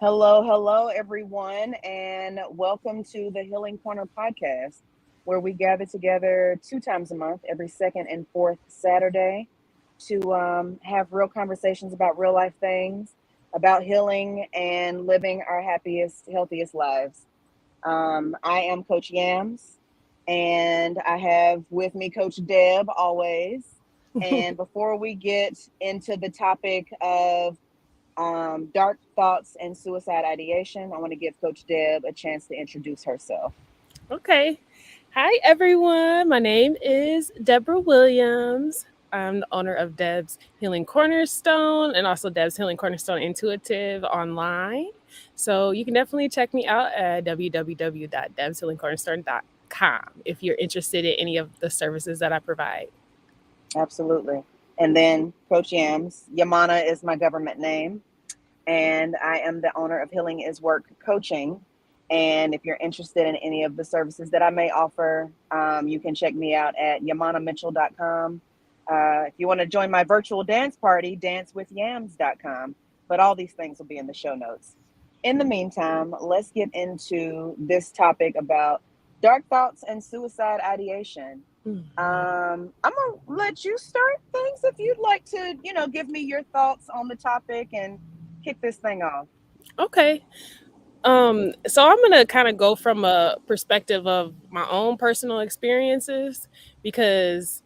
Hello, hello, everyone, and welcome to the Healing Corner podcast, where we gather together 2 times a month, every second and fourth Saturday, to have real conversations about real life things, about healing and living our happiest, healthiest lives. I am Coach Yams, and I have with me Coach Deb always. And before we get into the topic of dark thoughts and suicide ideation, I want to give Coach Deb a chance to introduce herself. Okay. Hi, everyone. My name is Deborah Williams. I'm the owner of Deb's Healing Cornerstone and also Deb's Healing Cornerstone Intuitive online. So you can definitely check me out at www.debshealingcornerstone.com if you're interested in any of the services that I provide. Absolutely. And then Coach Yams, Yamana is my government name, and I am the owner of Healing is Work Coaching. And if you're interested in any of the services that I may offer, you can check me out at yamanamitchell.com. If you want to join my virtual dance party, dancewithyams.com. But all these things will be in the show notes. In the meantime, let's get into this topic about dark thoughts and suicide ideation. Mhm. I'm gonna let you start things if you'd like to, give me your thoughts on the topic and kick this thing off. Okay. So I'm gonna kind of go from a perspective of my own personal experiences because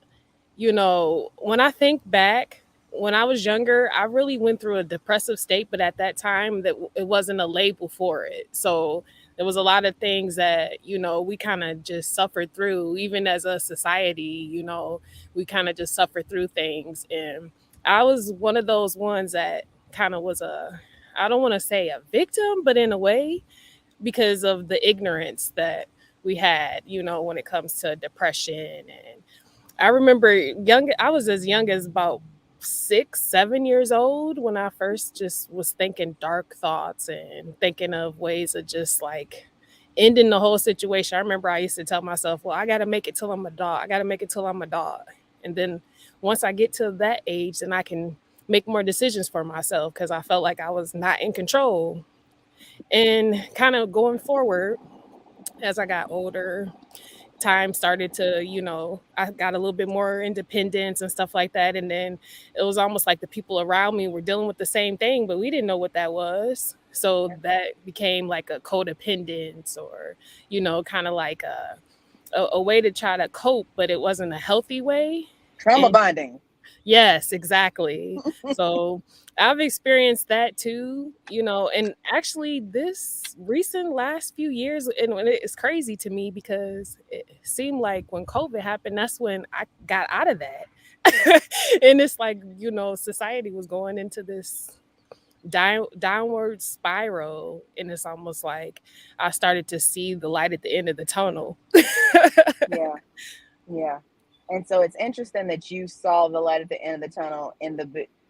when I think back, when I was younger, I really went through a depressive state, but at that time, it wasn't a label for it. So there was a lot of things that we kind of just suffered through, even as a society. We kind of just suffered through things, and I was one of those ones that kind of was I don't want to say a victim, but in a way, because of the ignorance that we had, when it comes to depression. And I remember I was as young as about 6, 7 years old when I first just was thinking dark thoughts and thinking of ways of just like ending the whole situation. I remember I used to tell myself, well, I got to make it till I'm a dog. I got to make it till I'm a dog. And then once I get to that age, then I can make more decisions for myself because I felt like I was not in control. And kind of going forward, as I got older, time started to, I got a little bit more independence and stuff like that. And then it was almost like the people around me were dealing with the same thing, but we didn't know what that was. So that became like a codependence or, kind of like a way to try to cope, but it wasn't a healthy way. Trauma And bonding. yes, exactly. So I've experienced that too, and actually this recent last few years, and it's crazy to me because it seemed like when COVID happened, that's when I got out of that. And it's like, society was going into this downward spiral, and it's almost like I started to see the light at the end of the tunnel. Yeah, yeah. And so it's interesting that you saw the light at the end of the tunnel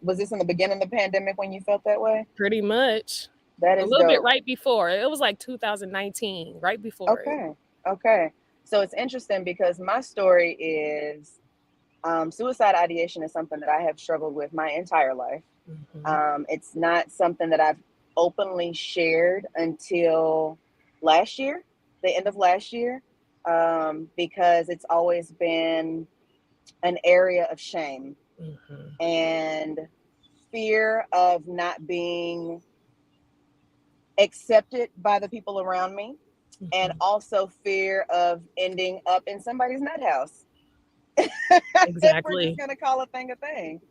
was this in the beginning of the pandemic when you felt that way? Pretty much. That A is little bit dope. right before. It was like 2019, right before it. Okay. Okay. So it's interesting because my story is suicide ideation is something that I have struggled with my entire life. Mhm. It's not something that I've openly shared until last year, the end of last year, because it's always been an area of shame Mhm. and fear of not being accepted by the people around me, and Mhm. also fear of ending up in somebody's nut house. If we're just Exactly. going to call a thing a thing.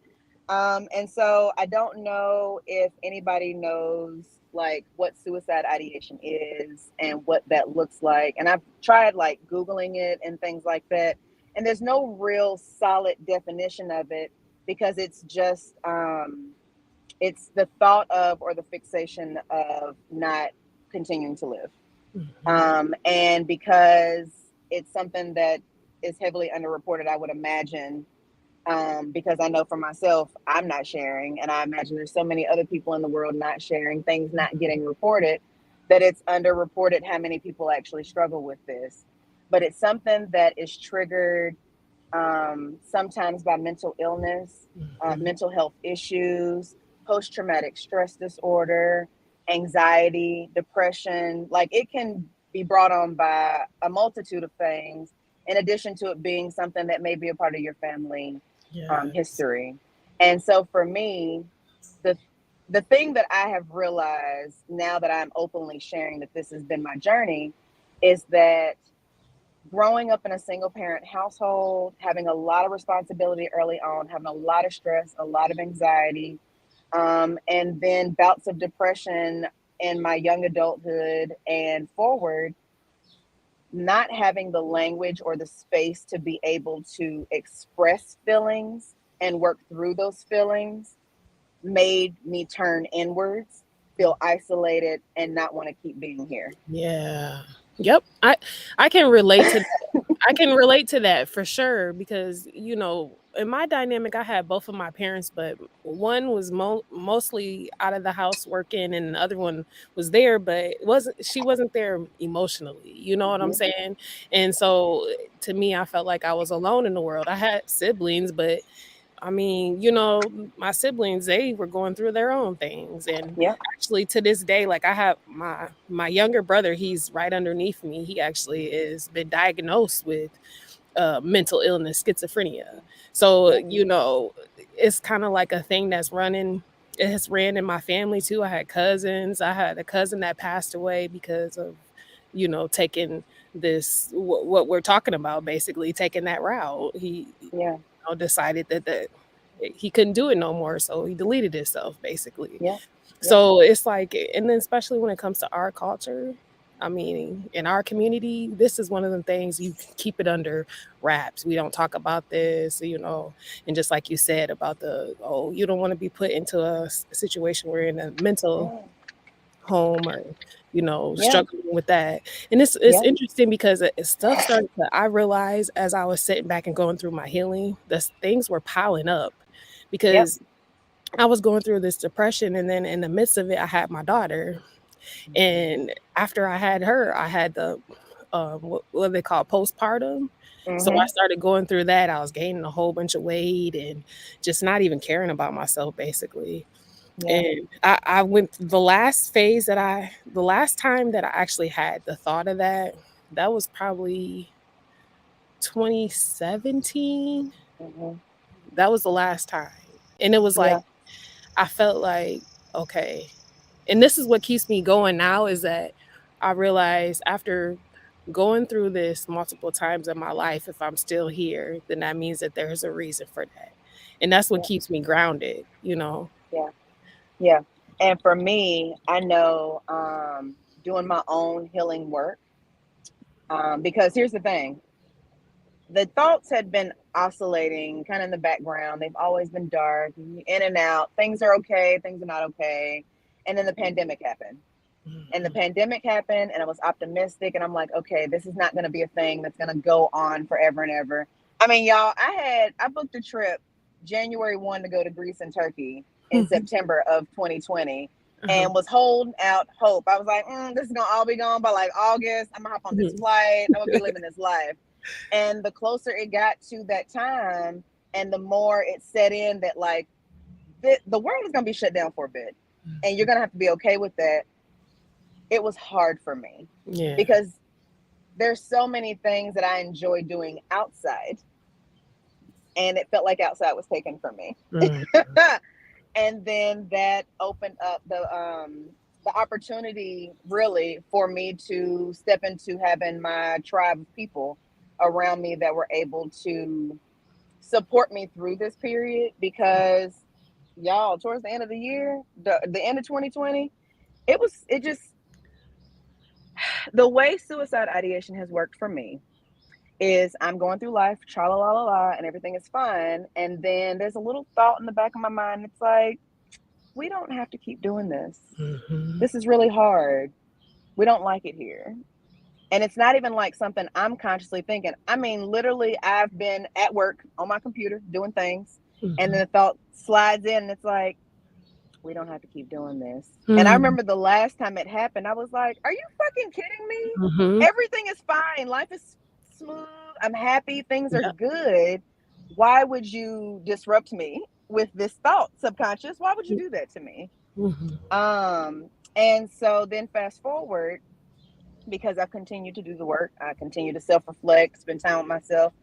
And so I don't know if anybody knows like what suicide ideation is and what that looks like. And I've tried like Googling it and things like that. And there's no real solid definition of it because it's the thought of or the fixation of not continuing to live. Mhm. And because it's something that is heavily underreported, I would imagine, because I know for myself, I'm not sharing, and I imagine there's so many other people in the world not sharing, things not getting reported, that it's underreported how many people actually struggle with this. But it's something that is triggered sometimes by mental illness, Mhm. mental health issues, post traumatic stress disorder, anxiety, depression. Like it can be brought on by a multitude of things, in addition to it being something that may be a part of your family Yes. history. And so for me, the the thing that I have realized now that I'm openly sharing that this has been my journey is that growing up in a single parent household, having a lot of responsibility early on, having a lot of stress, a lot of anxiety, and then bouts of depression in my young adulthood and forward, not having the language or the space to be able to express feelings and work through those feelings made me turn inwards, feel isolated, and not want to keep being here. Yeah. Yep. I can relate to I can relate to that for sure because in my dynamic I had both of my parents, but one was mostly out of the house working and the other one was there, but she wasn't there emotionally. You know what I'm Mhm. saying? And so to me I felt like I was alone in the world. I had siblings, but I mean, my siblings, they were going through their own things. And Yeah. actually to this day, like I have my younger brother, he's right underneath me. He actually is been diagnosed with mental illness, schizophrenia. So, Yeah. it's kind of like a thing that's running. It has ran in my family too. I had cousins. I had a cousin that passed away because of, taking this, what we're talking about, basically taking that route. He Yeah. decided that he couldn't do it no more, so he deleted himself, basically. Yeah. Yeah. So it's like, and then especially when it comes to our culture, I mean, in our community, this is one of the things you keep it under wraps. We don't talk about this, and just like you said about you don't want to be put into a situation where you're in a mental Yeah. home or Yeah. struggling with that. And it's Yeah. interesting because stuff started to, I realized as I was sitting back and going through my healing, the things were piling up Yep. because I was going through this depression, and then in the midst of it I had my daughter. And after I had her, I had the what they call postpartum. So I Mm-hmm. started going through that. I was gaining a whole bunch of weight and just not even caring about myself, basically. Yeah. And I went the last time that I actually had the thought of that, that was probably 2017. Mm-hmm. That was the last time. And it was Yeah. like, I felt like, okay. And this is what keeps me going now is that I realize after going through this multiple times in my life, if I'm still here, then that means that there's a reason for that. And that's what Yeah. keeps me grounded. Yeah. Yeah. And for me, I know doing my own healing work, because here's the thing, the thoughts had been oscillating kind of in the background. They've always been dark, in and out. Things are okay, things are not okay. And then the pandemic happened. And the Mhm. pandemic happened, and I was optimistic. And I'm like, okay, this is not going to be a thing that's going to go on forever and ever. I mean, y'all, I booked a trip January 1 to go to Greece and Turkey in September of 2020 Uh-huh. and was holding out hope. I was like, this is going to all be gone by like August. I'm going to hop on this Mhm. flight. I'm going to be living this life. And the closer it got to that time, and the more it set in that like the world is going to be shut down for a bit, and you're going to have to be okay with that. It was hard for me Yeah. because there's so many things that I enjoy doing outside, and it felt like outside was taken from me. Mhm. And then that opened up the opportunity really for me to step into having my tribe of people around me that were able to support me through this period. Because y'all, towards the end of the year, the end of 2020, it just, the way suicide ideation has worked for me is I'm going through life, tra la la la la, and everything is fine. And then there's a little thought in the back of my mind. It's like, we don't have to keep doing this. Mhm. This is really hard. We don't like it here. And it's not even like something I'm consciously thinking. I mean, literally, I've been at work on my computer doing things, and then Mhm. the thought slides in, and it's like, we don't have to keep doing this. And I Mhm. remember the last time it happened, I was like, are you fucking kidding me? Mhm. Everything is fine. Life is smooth. I'm happy. Things are Yep. good. Why would you disrupt me with this thought, subconscious? Why would you do that to me? Mhm. Um, And so then fast forward, because I've continued to do the work, I continue to self reflect, spend time with myself,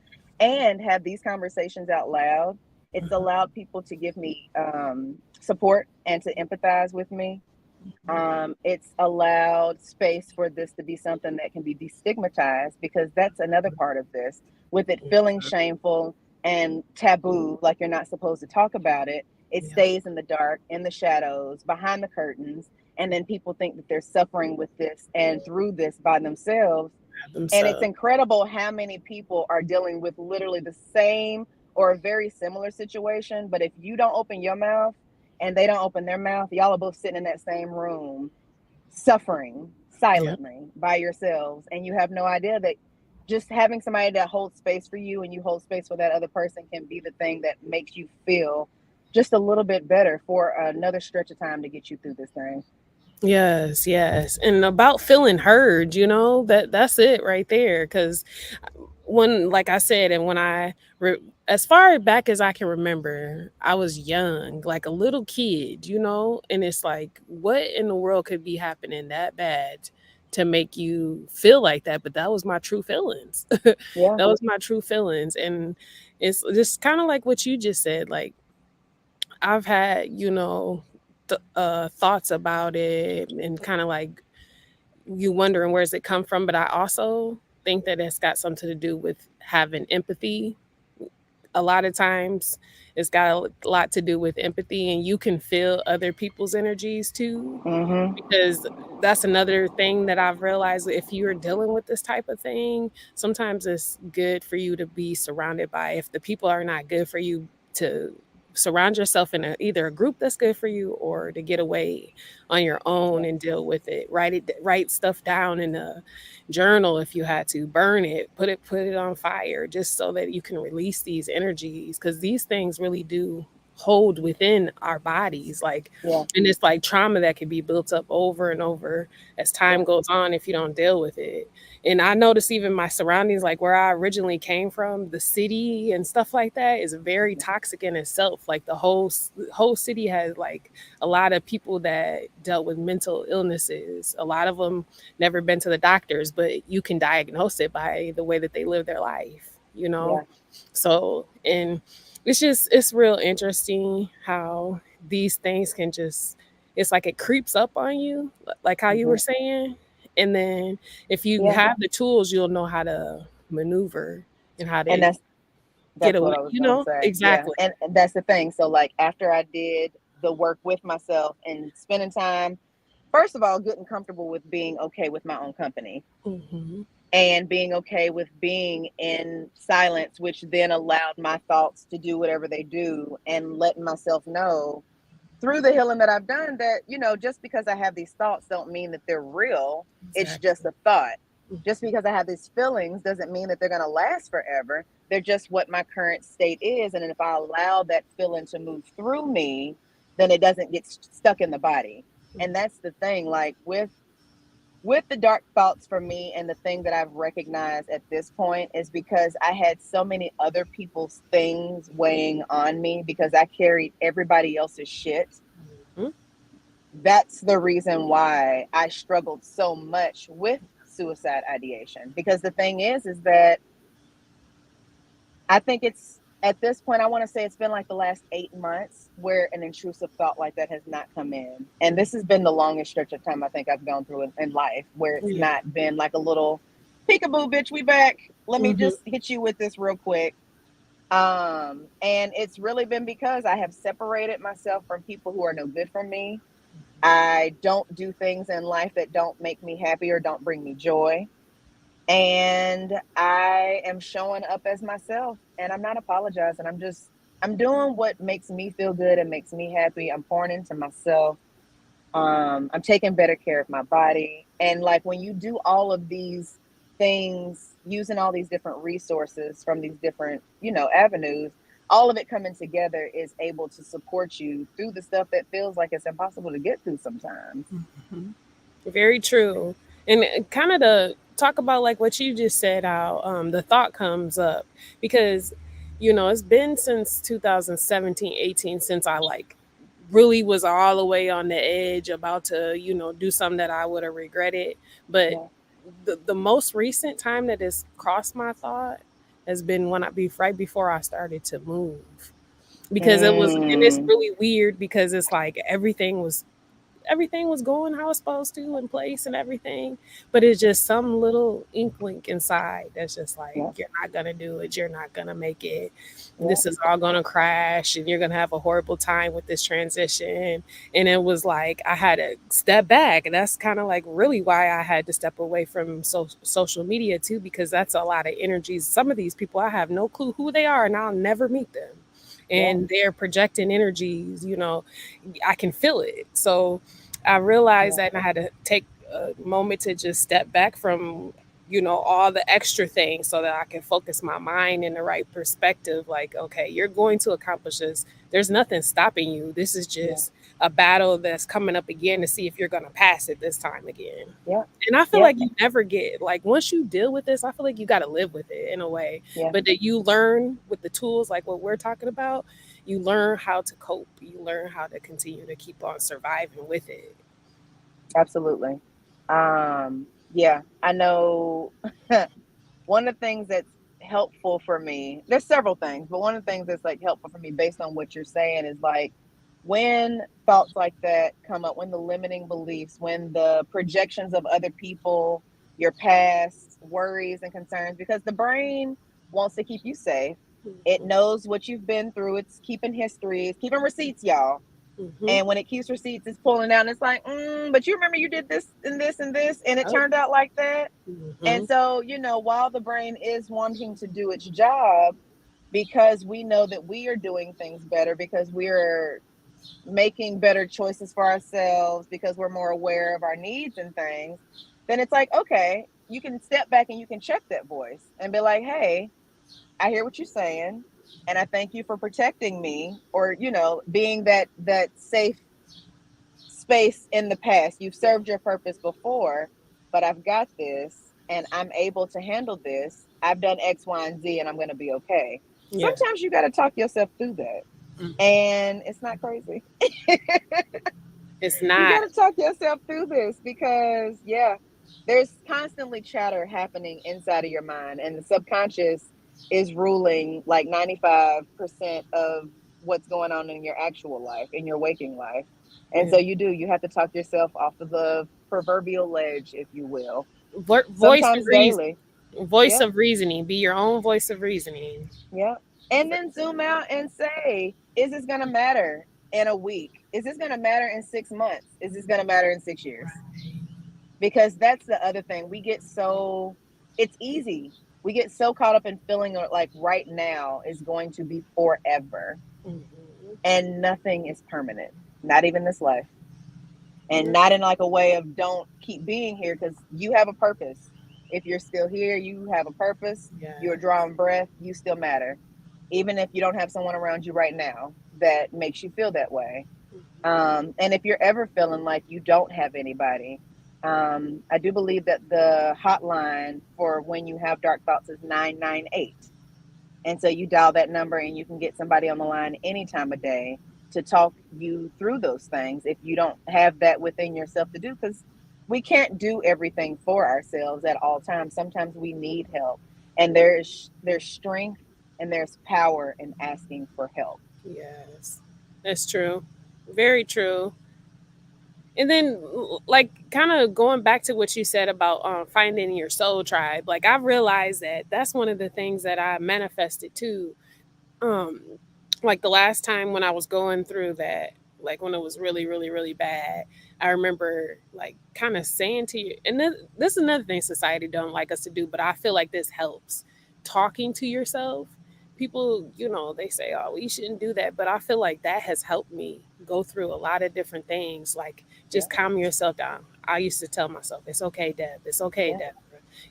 and have these conversations out loud. It's allowed people to give me support and to empathize with me. It's allowed space for this to be something that can be destigmatized, because that's another part of this. With it feeling shameful and taboo, like you're not supposed to talk about it, it Yeah. stays in the dark, in the shadows, behind the curtains. And then people think that they're suffering with this and through this by themselves. And it's Themselves. incredible how many people are dealing with literally the same or a very similar situation. But if you don't open your mouth and they don't open their mouth, y'all are both sitting in that same room suffering Yeah. silently by yourselves. And you have no idea that just having somebody that holds space for you and you hold space for that other person can be the thing that makes you feel just a little bit better for another stretch of time to get you through this thing. Yes, yes. And about feeling heard, that's it right there. Cause when, like I said, and when as far back as I can remember, I was young, like a little kid, and it's like, what in the world could be happening that bad to make you feel like that? But that was my true feelings. That Yeah. was my true feelings. And it's just kind of like what you just said. Like, I've had, thoughts about it and kind of like you wondering where's it come from. But I also think that it's got something to do with having empathy. A lot of times it's got a lot to do with empathy, and you can feel other people's energies too. Mm-hmm. Because that's another thing that I've realized. If you're dealing with this type of thing, sometimes it's good for you to be surrounded by, if the people are not good for you, to surround yourself in either a group that's good for you, or to get away on your own Yeah. and deal with it. Write stuff down in a journal if you had to, burn it, put it on fire, just so that you can release these energies, because these things really do hold within our bodies, like, Yeah. and it's like trauma that can be built up over and over as time Yeah. goes on if you don't deal with it. And I notice even my surroundings, like where I originally came from, the city and stuff like that, is very toxic in itself. Like the whole city has like a lot of people that dealt with mental illnesses. A lot of them never been to the doctors, but you can diagnose it by the way that they live their life, you know? Yeah. So, and it's real interesting how these things can just, it's like it creeps up on you, like how you Mm-hmm. were saying. And then if you Yeah. have the tools, you'll know how to maneuver and how And to get that's away, what I was gonna say. Yeah. exactly. And that's the thing. So like after I did the work with myself and spending time, first of all, getting comfortable with being okay with my own company Hmm. and being okay with being in silence, which then allowed my thoughts to do whatever they do, and letting myself know through the healing that I've done that, just because I have these thoughts don't mean that they're real. It's just Exactly. a thought. Just because I have these feelings doesn't mean that they're going to last forever. They're just what my current state is. And if I allow that feeling to move through me, then it doesn't get stuck in the body. And that's the thing, like with the dark thoughts for me, and the thing that I've recognized at this point is because I had so many other people's things weighing on me, because I carried everybody else's shit. Mhm. That's the reason why I struggled so much with suicide ideation. Because the thing is that I think it's at this point, I want to say it's been like the last 8 months where an intrusive thought like that has not come in. And this has been the longest stretch of time I think I've gone through in life, where it's Yeah. not been like a little peekaboo, bitch, we back. Let me Hmm. just hit you with this real quick. And it's really been because I have separated myself from people who are no good for me. I don't do things in life that don't make me happy or don't bring me joy. And I am showing up as myself, and I'm not apologizing. I'm doing what makes me feel good and makes me happy. I'm pouring into myself. I'm taking better care of my body. And like when you do all of these things, using all these different resources from these different, avenues, all of it coming together is able to support you through the stuff that feels like it's impossible to get through sometimes. Very true. And kind of to talk about like what you just said, how the thought comes up, because it's been since 2017, 18 since I like really was all the way on the edge about to, do something that I would have regretted. But Yeah. the most recent time that has crossed my thought has been when I be right before I started to move, because and it's Mm, really weird because it's like everything was going how it's supposed to, in place and everything, but it's just some little inkling inside that's just like, yeah. you're not gonna do it, you're not gonna make it, Yeah. this is all gonna crash and you're gonna have a horrible time with this transition. And it was like I had to step back, and that's kind of like really why I had to step away from social media too, because that's a lot of energies. Some of these people, I have no clue who they are, and I'll never meet them, Yeah. and they're projecting energies, I can feel it. So I realized Yeah. that, and I had to take a moment to just step back from, all the extra things so that I can focus my mind in the right perspective. Like, okay, you're going to accomplish this. There's nothing stopping you. This is Yeah. just a battle that's coming up again to see if you're going to pass it this time again. Yeah. And I feel Yeah. like you never get, like, once you deal with this, I feel like you got to live with it in a way. Yeah. But that you learn with the tools like what we're talking about, you learn how to cope. You learn how to continue to keep on surviving with it. Absolutely. Yeah, I know. One of the things that's helpful for me, there's several things, but one of the things that's like helpful for me based on what you're saying is like when thoughts like that come up, when the limiting beliefs, when the projections of other people, your past worries and concerns, because the brain wants to keep you safe. It Mhm. knows what you've been through. It's keeping histories, keeping receipts, y'all. Mhm. And when it keeps receipts, it's pulling down. It's like, but you remember you did this and this and this, and it Yep. turned out like that. And Mhm. so, while the brain is wanting to do its job, because we know that we are doing things better, because we're making better choices for ourselves, because we're more aware of our needs and things, then it's like, okay, you can step back and you can check that voice and be like, hey, I hear what you're saying. And I thank you for protecting me, or, being that safe space in the past. You've served your purpose before, but I've got this and I'm able to handle this. I've done X, Y, and Z, and I'm going to be okay. Yeah. Sometimes you got to talk yourself through that. Mhm. And it's not crazy. It's You got not. to talk yourself through this because, yeah, there's constantly chatter happening inside of your mind, and the subconscious is ruling like 95% of what's going on in your actual life, in your waking life. And Yeah. so you have to talk yourself off of the proverbial ledge, if you will, Voice of sometimes reason. daily. Voice Yeah, of reasoning. Be your own voice of reasoning. yeah. And then zoom out and say, is this going to matter in a week? Is this going to matter in 6 months? Is this going to matter in 6 years? Because that's the other thing. It's easy. We get so caught up in feeling like right now is going to be forever, Mhm. and nothing is permanent, not even this life. And Yeah. not in like a way of don't keep being here, because you have a purpose. If you're still here, you have a purpose. You're Yeah. drawing breath, you still matter. Even if you don't have someone around you right now that makes you feel that way. And if you're ever feeling like you don't have anybody, I do believe that the hotline for when you have dark thoughts is 998. And so you dial that number and you can get somebody on the line any time of day to talk you through those things if you don't have that within yourself to do. Because we can't do everything for ourselves at all times. Sometimes we need help. And there's strength and there's power in asking for help. Yes. That's true. Very true. And then, like, kind of going back to what you said about finding your soul tribe, like, I've realized that that's one of the things that I manifested too. Um, like the last time when I was going through that, like when it was really, really, really bad, I remember like kind of saying to you, and this is another thing society don't like us to do, but I feel like this helps. Talking to yourself. People, they say, oh, well, you shouldn't do that. But I feel like that has helped me go through a lot of different things. Like Yeah, just calm yourself down. I used to tell myself, it's okay, Deb. It's okay, yeah. Deb.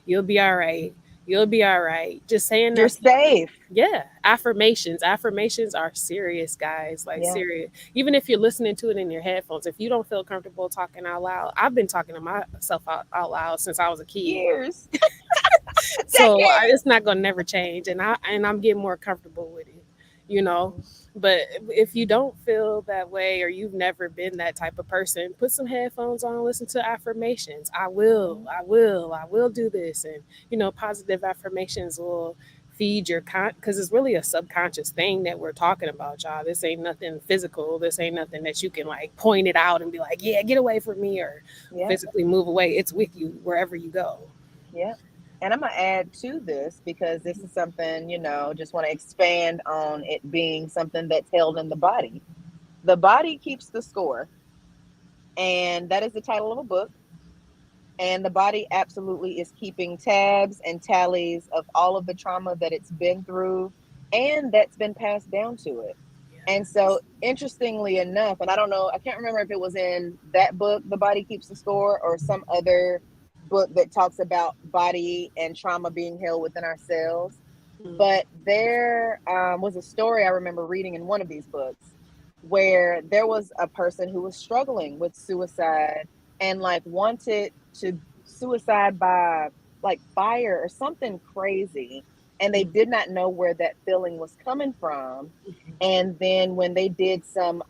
You'll be all right. You'll be all right. Just saying You're that stuff. safe. Yeah, affirmations are serious, guys, like Yeah. serious. Even if you're listening to it in your headphones, if you don't feel comfortable talking out loud, I've been talking to myself out loud since I was a kid, Years. so Decades. it's not gonna never change, and I'm getting more comfortable with it. you know. Mhm. But if you don't feel that way or you've never been that type of person, put some headphones on, listen to affirmations. Mhm. I will do this. And, positive affirmations will feed your because it's really a subconscious thing that we're talking about, y'all. This ain't nothing physical. This ain't nothing that you can like point it out and be like, yeah, get away from me, or Yeah. physically move away. It's with you wherever you go. Yeah. And I'm going to add to this because this is something, just want to expand on it being something that's held in the body. The body keeps the score, and that is the title of a book. And the body absolutely is keeping tabs and tallies of all of the trauma that it's been through and that's been passed down to it. And so, interestingly enough, and I don't know, I can't remember if it was in that book, The Body Keeps the Score, or some other book that talks about body and trauma being held within ourselves. But there was a story I remember reading in one of these books where there was a person who was struggling with suicide and like wanted to suicide by like fire or something crazy, and they did not know where that feeling was coming from. And then when they did some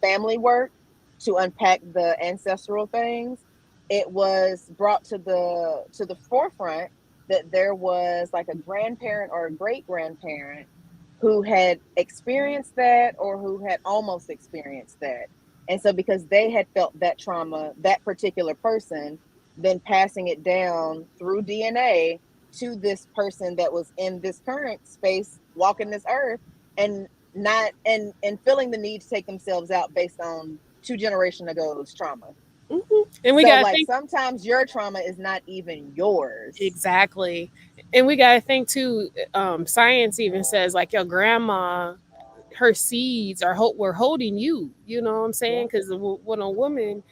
family work to unpack the ancestral things, it was brought to the forefront that there was like a grandparent or a great grandparent who had experienced that or who had almost experienced that. And so, because they had felt that trauma, that particular person, then passing it down through DNA to this person that was in this current space, walking this earth, and not and feeling the need to take themselves out based on 2 generation ago's trauma. And we So, got to like, think. sometimes your trauma is not even yours. Exactly. And we got to think too, science even says like your grandma, her seeds are were holding you, you know what I'm saying? Yeah, Because when a woman,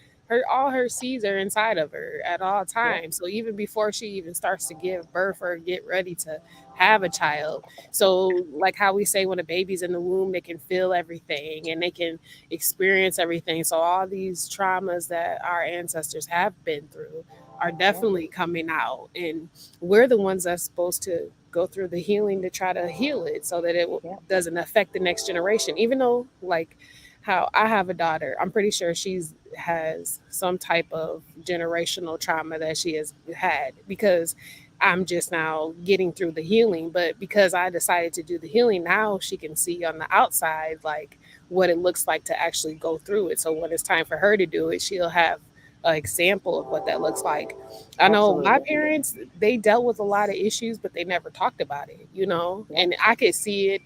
all her seeds are inside of her at all yeah, times, so even before she even starts to give birth or get ready to have a child. So like how we say when a baby's in the womb, they can feel everything and they can experience everything. So all these traumas that our ancestors have been through are yeah, definitely coming out, and we're the ones that's supposed to go through the healing to try to heal it so that it yeah, doesn't affect the next generation. Even though, like, how I have a daughter, I'm pretty sure she's has some type of generational trauma that she has had, because I'm just now getting through the healing. But because I decided to do the healing, now she can see on the outside like what it looks like to actually go through it. So when it's time for her to do it, she'll have an example of what that looks like. I know my absolutely. parents, they dealt with a lot of issues, but they never talked about it, Yeah, and I could see it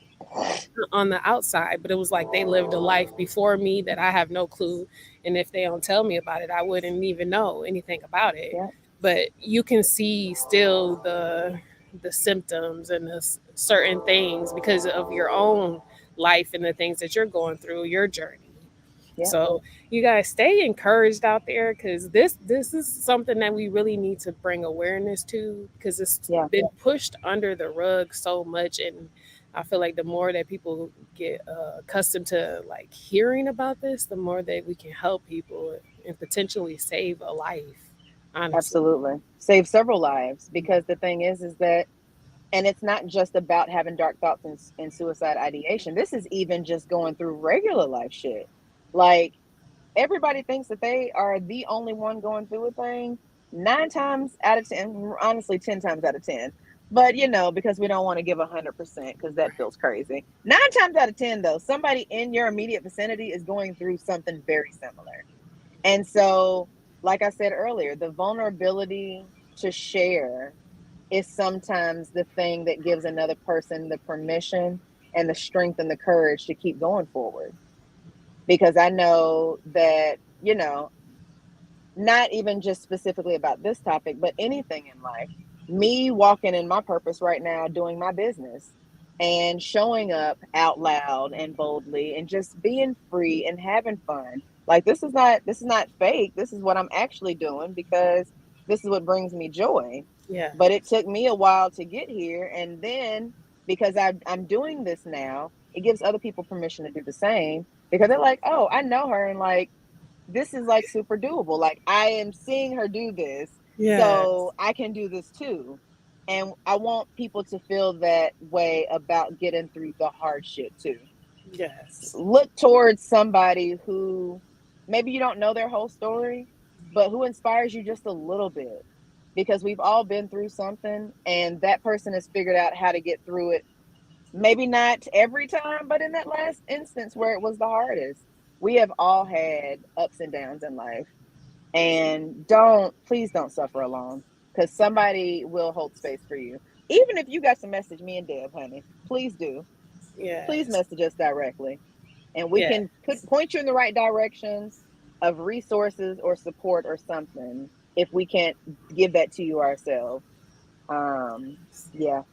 on the outside, but it was like they lived a life before me that I have no clue. And if they don't tell me about it, I wouldn't even know anything about it. yeah, But you can see still the symptoms and the certain things because of your own life and the things that you're going through, your journey. yeah, So you guys stay encouraged out there, because this is something that we really need to bring awareness to, because it's yeah, been pushed under the rug so much. And I feel like the more that people get accustomed to like hearing about this, the more that we can help people and potentially save a life, honestly. absolutely. Save several lives, because the thing is that, and it's not just about having dark thoughts and suicide ideation. This is even just going through regular life shit. Like, everybody thinks that they are the only one going through a thing. 9 times out of 10, honestly, 10 times out of 10. But because we don't want to give 100% because that Right. feels crazy. 9 times out of 10, though, somebody in your immediate vicinity is going through something very similar. And so, like I said earlier, the vulnerability to share is sometimes the thing that gives another person the permission and the strength and the courage to keep going forward. Because I know that, not even just specifically about this topic, but anything in life, me walking in my purpose right now, doing my business and showing up out loud and boldly and just being free and having fun. Like, this is not fake. This is what I'm actually doing because this is what brings me joy. Yeah. But it took me a while to get here, and then because I'm doing this now, it gives other people permission to do the same, because they're like, "Oh, I know her," and like, this is like super doable. Like, I am seeing her do this, Yeah. so I can do this too. And I want people to feel that way about getting through the hardship too. Yes. Look towards somebody who maybe you don't know their whole story, but who inspires you just a little bit. Because we've all been through something, and that person has figured out how to get through it. Maybe not every time, but in that last instance where it was the hardest. We have all had ups and downs in life. And please don't suffer alone, because somebody will hold space for you. Even if you got to message me and Deb, honey, please do. Please Yes. message us directly, and we Yeah. can point you in the right direction of resources or support or something if we can't give that to you ourselves. Um, yeah,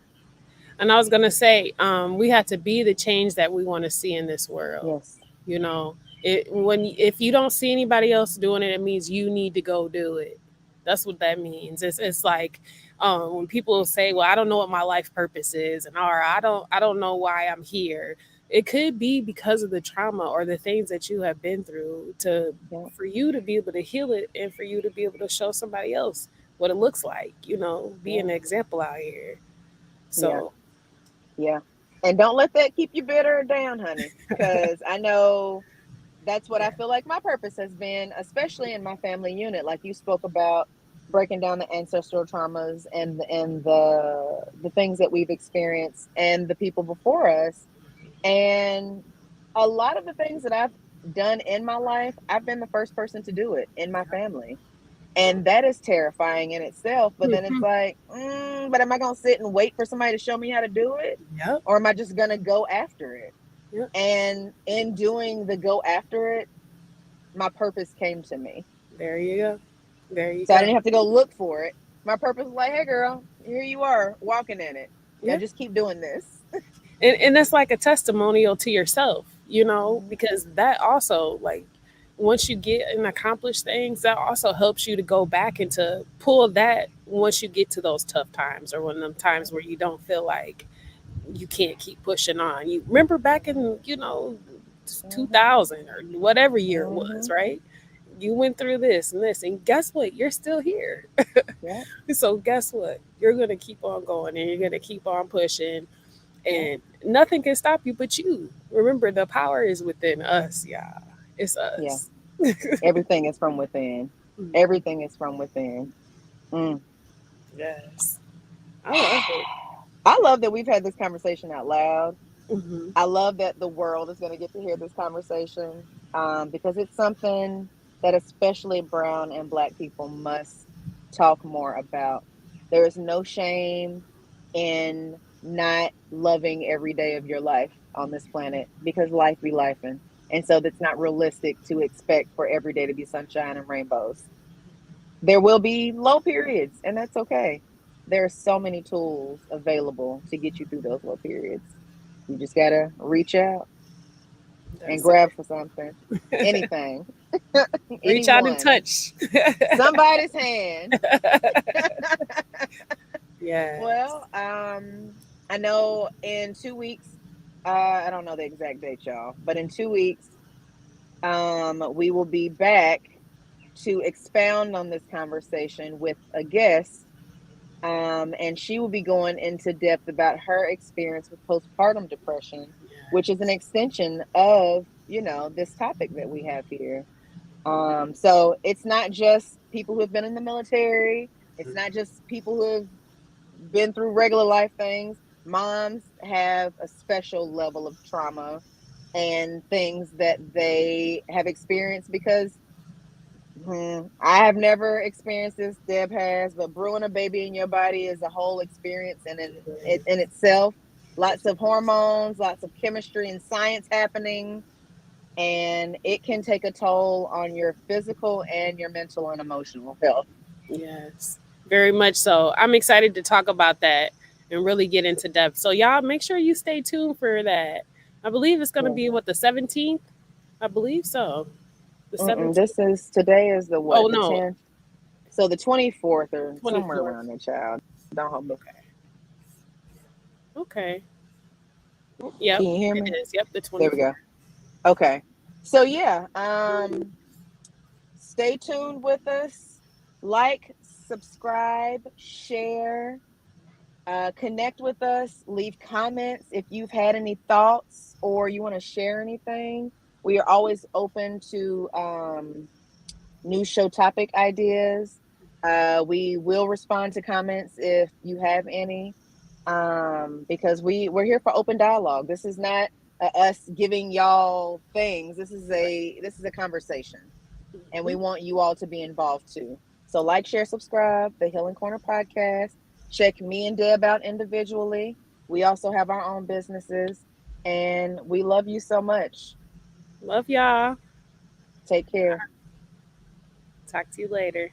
And I was gonna say, we have to be the change that we want to see in this world. yes, You know, if you don't see anybody else doing it, it means you need to go do it. That's what that means. It's like when people say, "Well, I don't know what my life purpose is," and or I don't know why I'm here. It could be because of the trauma or the things that you have been through to yeah, for you to be able to heal it and for you to be able to show somebody else what it looks like. Be yeah, an example out here. yeah, So yeah. And don't let that keep you bitter or down, honey, because I know that's what I yeah. feel like my purpose has been, especially in my family unit. Like you spoke about breaking down the ancestral traumas and the things that we've experienced and the people before us. And a lot of the things that I've done in my life, I've been the first person to do it in my family. And that is terrifying in itself. But then it's Mhm. like, but am I going to sit and wait for somebody to show me how to do it? Yep. Or am I just going to go after it? Yep. And in doing the go after it, my purpose came to me. There you go. There you So I go. didn't have to go look for it. My purpose was like, hey, girl, here you are walking in it. Now Yeah. just keep doing this. And that's like a testimonial to yourself, Mhm. because that also, like, once you get and accomplish things, that also helps you to go back and to pull that once you get to those tough times or one of them times where you don't feel like you can't keep pushing on. You remember back in, Mhm. 2000 or whatever year it was, Mhm. right? You went through this and this, and guess what? You're still here. Yep. So guess what? You're gonna keep on going and you're gonna keep on pushing, Yep. and nothing can stop you but you. Remember, the power is within us, yeah. It's Yeah. us. Everything is from within. Everything is from within. Mm. Yes, I love it. I love that we've had this conversation out loud. Hmm. I love that the world is going to get to hear this conversation, because it's something that especially brown and black people must talk more about. There is no shame in not loving every day of your life on this planet, because life be lifing. And so that's not realistic to expect for every day to be sunshine and rainbows. There will be low periods, and that's okay. There are so many tools available to get you through those low periods. You just gotta reach out and That's grab it. for something, anything, Reach out and anyone, touch. somebody's hand. Yes. Well, I know in 2 weeks, I don't know the exact date, y'all, but in 2 weeks, we will be back to expound on this conversation with a guest. And she will be going into depth about her experience with postpartum depression, which is an extension of, this topic that we have here. So it's not just people who have been in the military. It's not just people who have been through regular life things. Moms have a special level of trauma and things that they have experienced because I have never experienced this. Deb has, but brewing a baby in your body is a whole experience, and in itself, lots of hormones, lots of chemistry and science happening, and it can take a toll on your physical and your mental and emotional health. Yes, very much so. I'm excited to talk about that and really get into depth. So y'all make sure you stay tuned for that. I believe it's going to Yeah. be what, the 17th? I believe so. The 17th. This is today is the Oh what, the no, 10th, so the 24th or somewhere 24th. around there, child. Don't hold me. Okay. Okay. Can Yep, you hear it me? is. Yep, the There we 24th. go. Okay. So yeah, stay tuned with us. Like, subscribe, share. Connect with us, leave comments if you've had any thoughts or you want to share anything. We are always open to new show topic ideas. We will respond to comments if you have any, because we're here for open dialogue. This is not us giving y'all things. This is a conversation, and we Mhm. want you all to be involved too. So like, share, subscribe, the Healing Corner podcast. Check me and Deb out individually. We also have our own businesses, and we love you so much. Love y'all. Take care. Talk to you later.